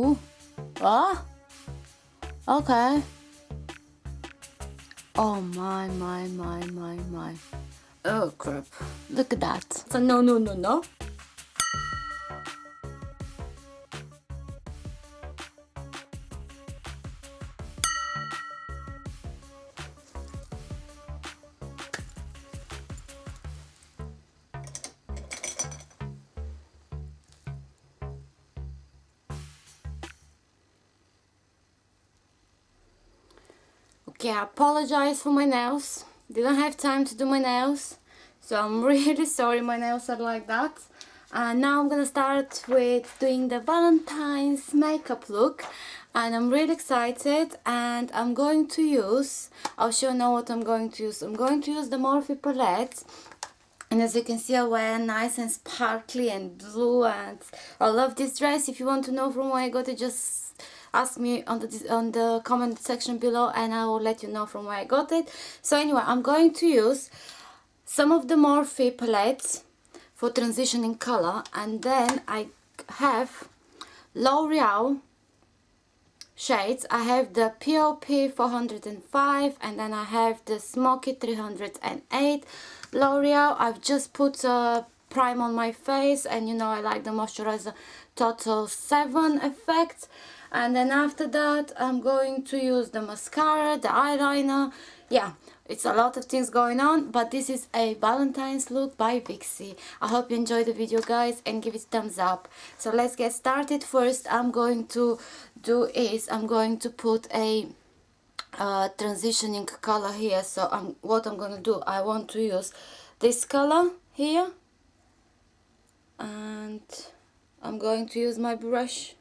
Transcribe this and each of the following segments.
Ooh. Ah. Okay. Oh my. Oh crap. Look at that. So no. Okay, I apologize for my nails. Didn't have time to do my nails, so I'm really sorry my nails are like that. And now I'm gonna start with doing the Valentine's makeup look, and I'm really excited. And I'm going to use, I'll show you now what I'm going to use. I'm going to use the Morphe palette, and as you can see I wear nice and sparkly and blue, and I love this dress. If you want to know from where I got it, just ask me on the comment section below and I will let you know from where I got it. So anyway, I'm going to use some of the Morphe palettes for transitioning color, and then I have L'Oreal shades. I have the POP 405 and then I have the Smoky 308 L'Oreal. I've just put a prime on my face, and you know I like the moisturizer Total 7 effect. And then after that I'm going to use the mascara, the eyeliner. Yeah, it's a lot of things going on, but this is a Valentine's look by Vixie. I hope you enjoyed the video, guys, and give it a thumbs up. So let's get started. First I'm going to do is I'm going to put a transitioning color here. So what I'm going to do, I want to use this color here, and I'm going to use my brush.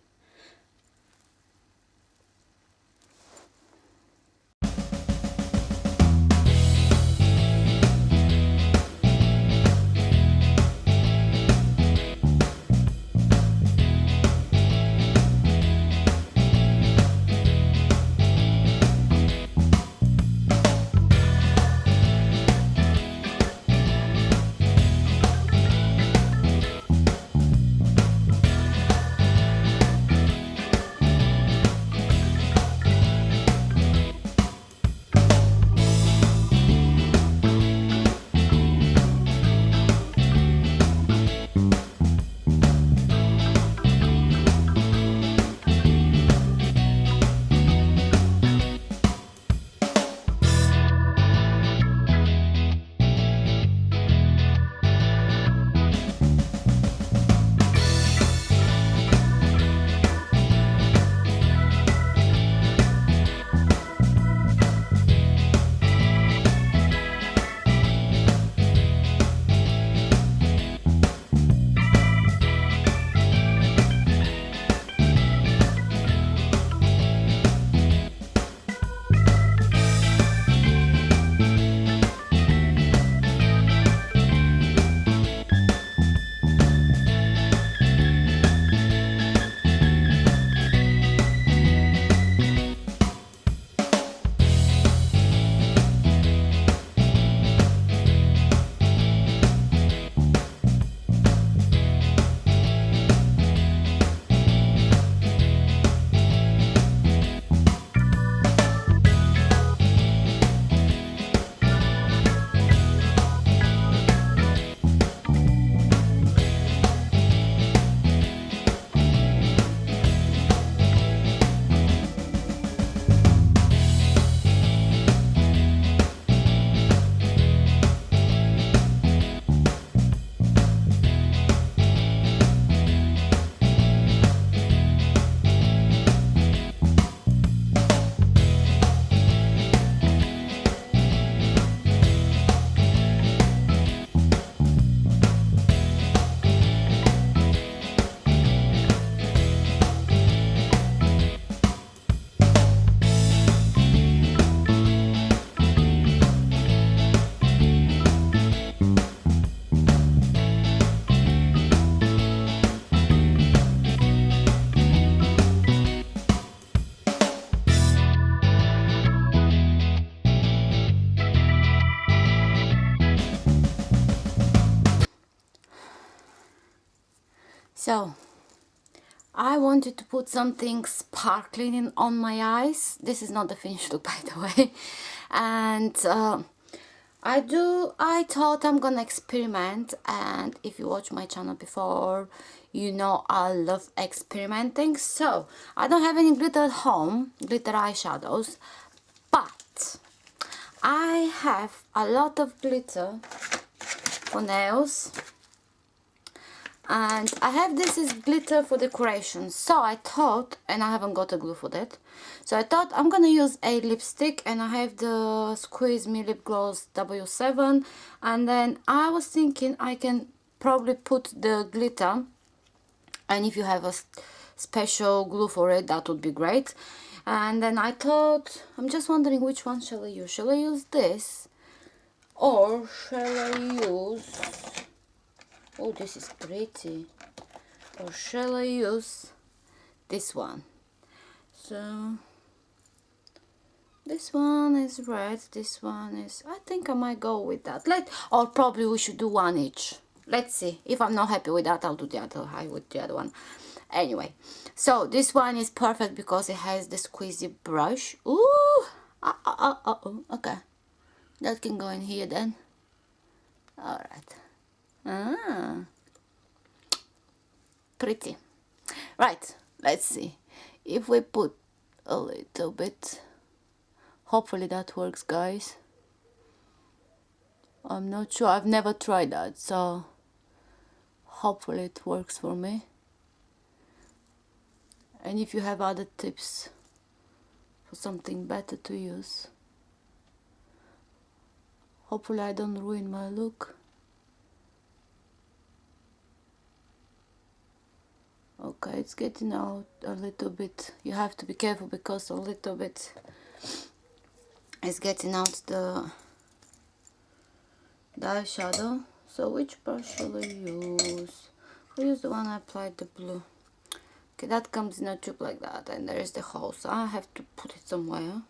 So I wanted to put something sparkling on my eyes. This is not the finished look, by the way. And I thought I'm gonna experiment, and if you watch my channel before, you know I love experimenting. So I don't have any glitter at home, glitter eyeshadows, but I have a lot of glitter for nails, and I have this is glitter for decoration. So I thought, and I haven't got a glue for that, so I thought I'm gonna use a lipstick, and I have the Squeeze Me Lip Gloss W7, and then I was thinking I can probably put the glitter, and if you have a special glue for it, that would be great. And then I thought, I'm just wondering which one shall I use. Shall I use this, or shall I use, oh, this is pretty, or shall I use this one? So this one is red, this one is, I think I might go with that. Or probably we should do one each. Let's see. If I'm not happy with that, I'll do the other eye with the other one. Anyway, so this one is perfect because it has the squeezy brush. Ooh, okay, that can go in here then. All right. Pretty. Right, let's see if we put a little bit. Hopefully that works, guys. I'm not sure, I've never tried that, so hopefully it works for me. And if you have other tips for something better to use, hopefully I don't ruin my look. Okay, it's getting out a little bit. You have to be careful because a little bit is getting out the eyeshadow. So which brush shall I use? I'll use the one I applied the blue. Okay, that comes in a tube like that, and there is the hole, so I have to put it somewhere,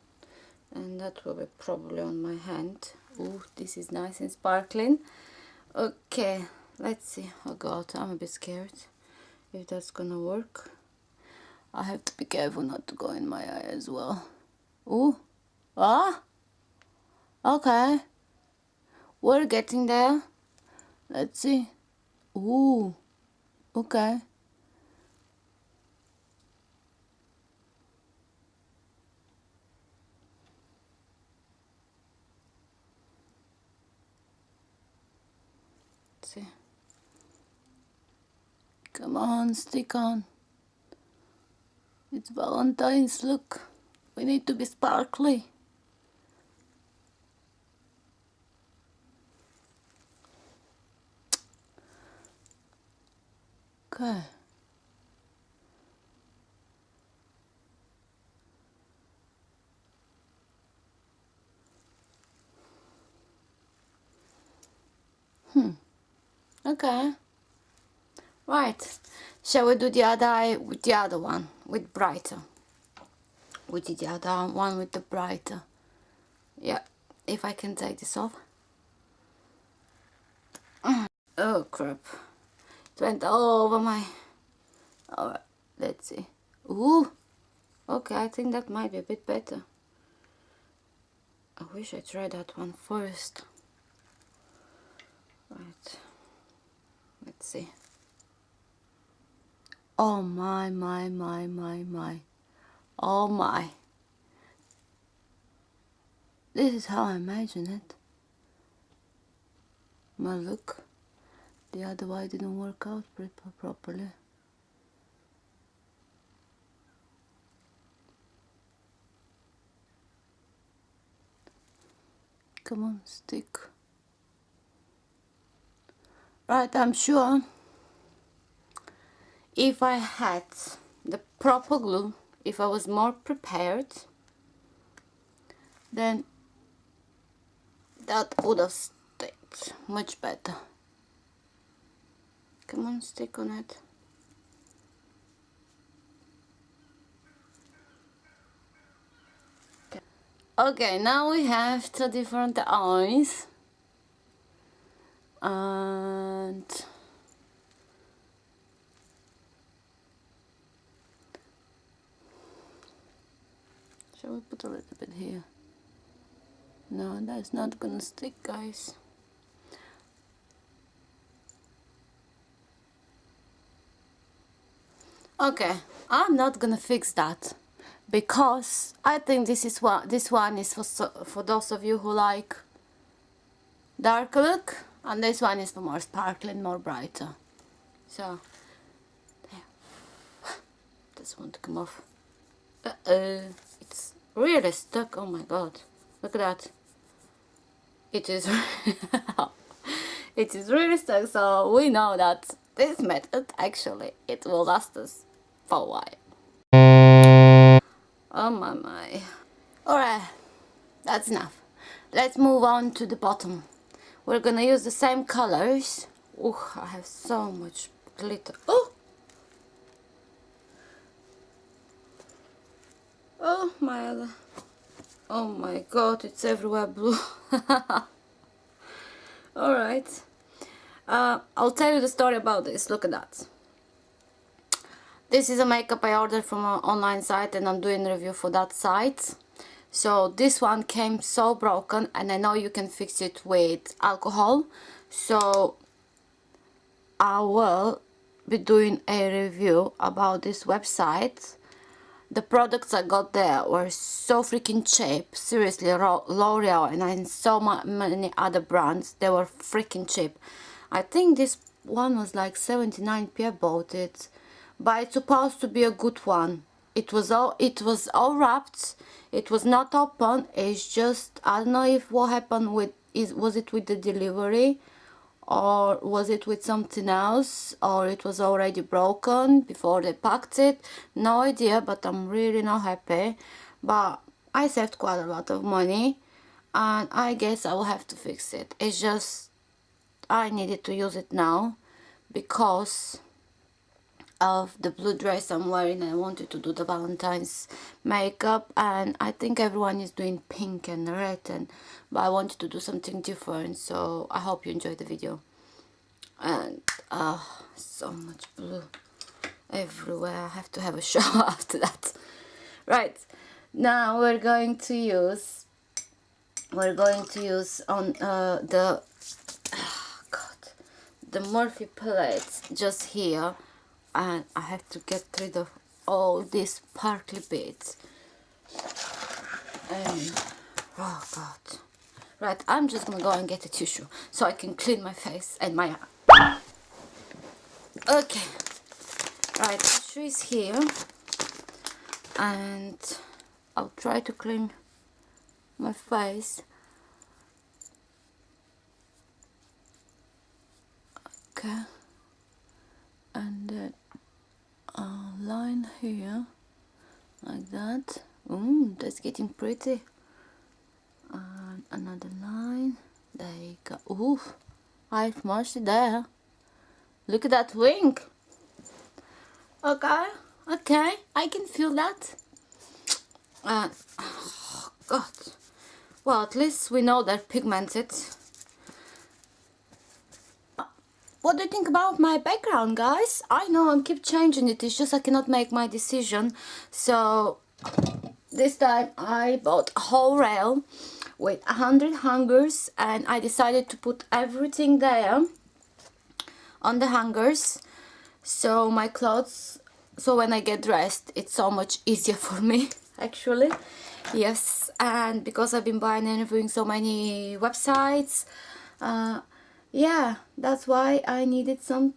and that will be probably on my hand. Ooh, this is nice and sparkling. Okay, let's see. Oh god, I'm a bit scared if that's gonna work. I have to be careful not to go in my eye as well. Ooh, okay, we're getting there. Let's see. Ooh, okay. Let's see. Come on, stick on. It's Valentine's, look. We need to be sparkly. Okay. Okay. Right. Shall we do the other eye with the other one, with brighter? We did the other one with the brighter. Yeah, if I can take this off. Oh crap. It went all over my... Alright, let's see. Ooh, okay, I think that might be a bit better. I wish I tried that one first. Right, let's see. Oh my. Oh my. This is how I imagine it. My look. The other eye didn't work out properly. Come on, stick. Right, I'm sure if I had the proper glue, if I was more prepared, then that would have stayed much better. Come on, stick on it. Okay, now we have two different eyes, and Shall we put a little bit here? No, that's not gonna stick, guys. Okay, I'm not gonna fix that because I think this one is for those of you who like dark look, and this one is for more sparkling, more brighter. So there. Doesn't want to come off. It's really stuck. Oh my god, look at that. It is it is really stuck, so we know that this method actually it will last us for a while. Oh my. Alright, that's enough. Let's move on to the bottom. We're gonna use the same colors. Oh, I have so much glitter. Oh my god, it's everywhere blue. Alright, I'll tell you the story about this. Look at that. This is a makeup I ordered from an online site, and I'm doing a review for that site. So this one came so broken, and I know you can fix it with alcohol. So I will be doing a review about this website. The products I got there were so freaking cheap. Seriously, L'Oreal and so many other brands, they were freaking cheap. I think this one was like 79p. I bought it, but it's supposed to be a good one. It was all wrapped. It was not open. It's just, I don't know if what happened with was it with the delivery, or was it with something else, or it was already broken before they packed it. No idea, but I'm really not happy. But I saved quite a lot of money, and I guess I will have to fix it. It's just I needed to use it now because of the blue dress I'm wearing. I wanted to do the Valentine's makeup, and I think everyone is doing pink and red, but I wanted to do something different, so I hope you enjoyed the video. And so much blue everywhere. I have to have a shower after that. Right, now we're going to use on the Morphe palette just here, and I have to get rid of all these sparkly bits. And oh god. Right, I'm just gonna go and get a tissue so I can clean my face and my eye. Okay, right, tissue is here, and I'll try to clean my face. Okay, and then I'll line here like that. That's getting pretty. And another line. There you go. Ooh, I have mercy there. Look at that wing. Okay, I can feel that. Oh god. Well, at least we know they're pigmented. What do you think about my background, guys? I know I keep changing it. It's just I cannot make my decision. So this time I bought a whole rail with 100 hangers, and I decided to put everything there on the hangers, so my clothes, so when I get dressed it's so much easier for me actually. Yes, and because I've been buying and reviewing so many websites, yeah, that's why I needed some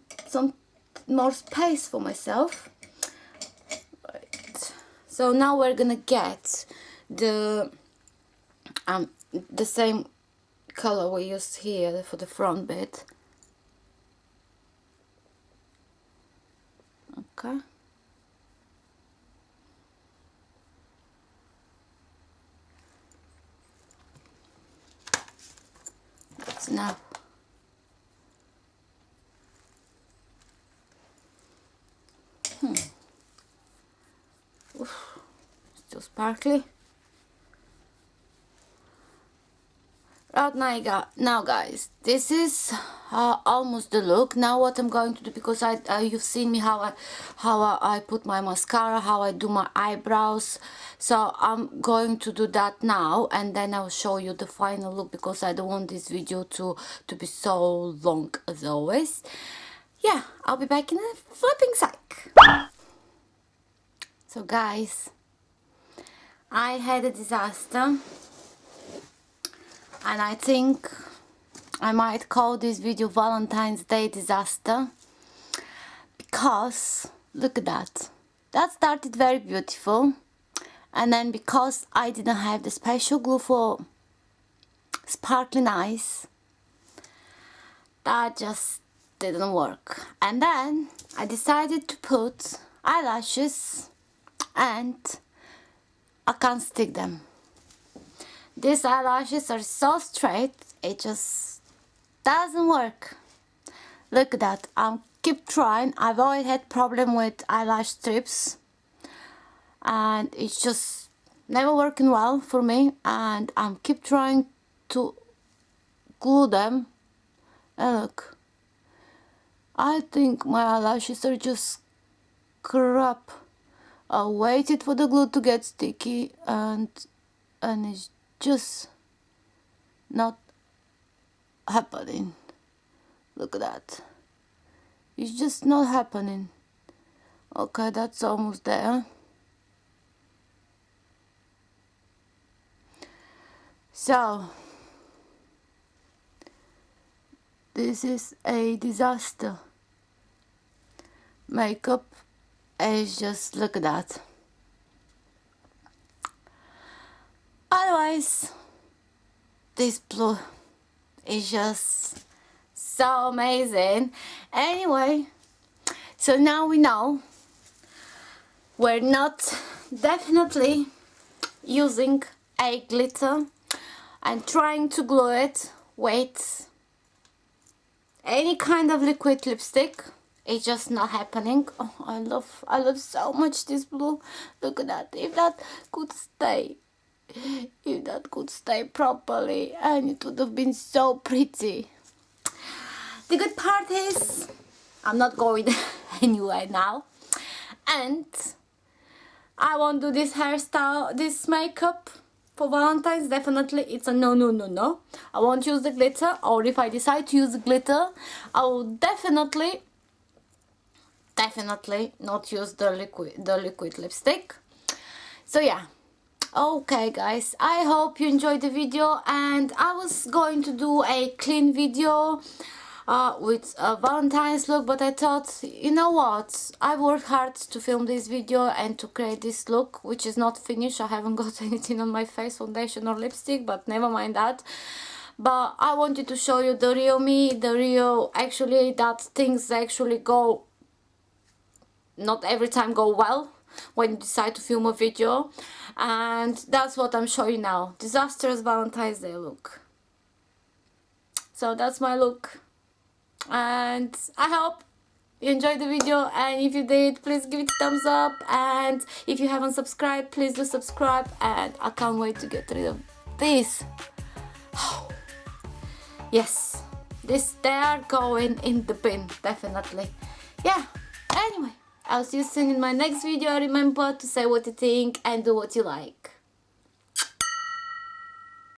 more space for myself. Right. So now we're gonna get the same color we used here for the front bit. Okay. That's enough. Oof. Still sparkly. Now guys, this is almost the look. Now what I'm going to do, because you've seen me how I put my mascara, how I do my eyebrows, so I'm going to do that now, and then I'll show you the final look, because I don't want this video to be so long as always. Yeah, I'll be back in a flipping sec. So guys, I had a disaster, and I think I might call this video Valentine's Day disaster, because look at that. That started very beautiful, and then because I didn't have the special glue for sparkling eyes, that just didn't work. And then I decided to put eyelashes, and I can't stick them. These eyelashes are so straight, it just doesn't work. Look at that. I'll keep trying. I've always had problem with eyelash strips, and it's just never working well for me, and I'm keep trying to glue them, and look, I think my eyelashes are just crap. I waited for the glue to get sticky, and it's just not happening. Look at that. It's just not happening. Okay, that's almost there. So this is a disaster. Makeup is just, look at that. Otherwise, this blue is just so amazing. Anyway, so now we know we're not definitely using a glitter and trying to glue it with any kind of liquid lipstick. It's just not happening. Oh, I love so much this blue. Look at that. If that could stay, properly, and it would have been so pretty. The good part is I'm not going anywhere now, and I won't do this hairstyle, this makeup for Valentine's. Definitely it's a no. I won't use the glitter, or if I decide to use the glitter, I will definitely not use the liquid lipstick. So yeah. Okay guys, I hope you enjoyed the video, and I was going to do a clean video with a Valentine's look, but I thought, you know what, I worked hard to film this video and to create this look, which is not finished. I haven't got anything on my face, foundation or lipstick, but never mind that. But I wanted to show you the real me, actually, that things actually go, not every time go well when you decide to film a video, and that's what I'm showing now. Disastrous Valentine's Day look. So that's my look, and I hope you enjoyed the video, and if you did, please give it a thumbs up, and if you haven't subscribed, please do subscribe, and I can't wait to get rid of this. Yes, they are going in the bin, definitely. Yeah, anyway, I'll see you soon in my next video. Remember to say what you think and do what you like.